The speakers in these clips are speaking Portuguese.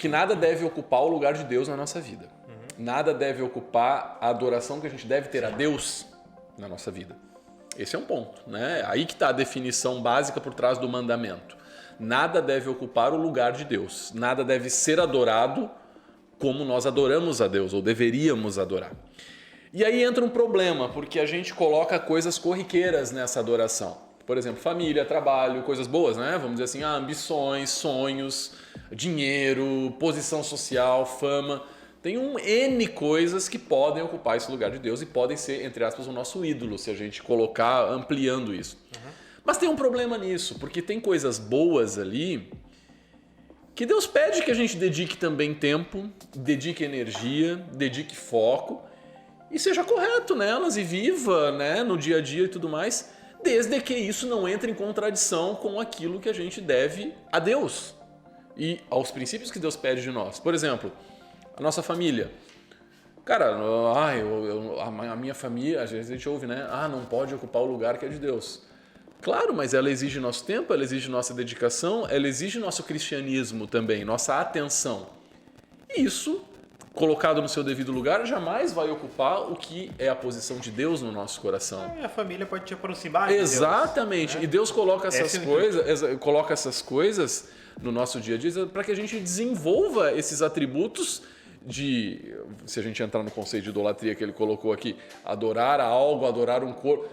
que nada deve ocupar o lugar de Deus na nossa vida. Nada deve ocupar a adoração que a gente deve ter a Deus na nossa vida. Esse é um ponto, né? Aí que está a definição básica por trás do mandamento. Nada deve ocupar o lugar de Deus. Nada deve ser adorado como nós adoramos a Deus, ou deveríamos adorar. E aí entra um problema, porque a gente coloca coisas corriqueiras nessa adoração. Por exemplo, família, trabalho, coisas boas, né? Vamos dizer assim, ambições, sonhos, dinheiro, posição social, fama. Tem N coisas que podem ocupar esse lugar de Deus e podem ser, entre aspas, o nosso ídolo, se a gente colocar ampliando isso. Mas tem um problema nisso, porque tem coisas boas ali que Deus pede que a gente dedique também tempo, dedique energia, dedique foco e seja correto nelas e viva, né, no dia a dia e tudo mais, desde que isso não entre em contradição com aquilo que a gente deve a Deus e aos princípios que Deus pede de nós. Por exemplo, a nossa família. Cara, a minha família, às vezes a gente ouve, né? Não pode ocupar o lugar que é de Deus. Claro, mas ela exige nosso tempo, ela exige nossa dedicação, ela exige nosso cristianismo também, nossa atenção. E isso, colocado no seu devido lugar, jamais vai ocupar o que é a posição de Deus no nosso coração. A família pode te aproximar de Deus. Exatamente. Né? E Deus coloca essas coisas no nosso dia a dia para que a gente desenvolva esses atributos de, se a gente entrar no conceito de idolatria que ele colocou aqui, adorar algo, adorar um corpo,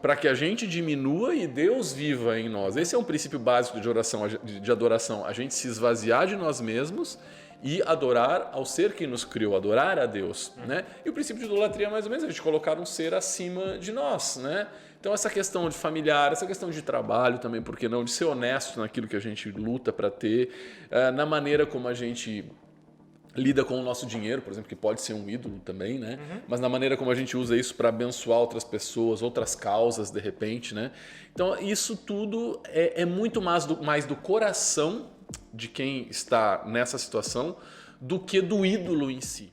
para que a gente diminua e Deus viva em nós. Esse é um princípio básico de adoração, a gente se esvaziar de nós mesmos e adorar ao ser que nos criou, adorar a Deus, né? E o princípio de idolatria é mais ou menos a gente colocar um ser acima de nós, né? Então essa questão de familiar, essa questão de trabalho também, por que não, de ser honesto naquilo que a gente luta para ter, na maneira como a gente lida com o nosso dinheiro, por exemplo, que pode ser um ídolo também, né? Mas na maneira como a gente usa isso para abençoar outras pessoas, outras causas, de repente, né? Então, isso tudo é muito mais do coração de quem está nessa situação do que do ídolo em si.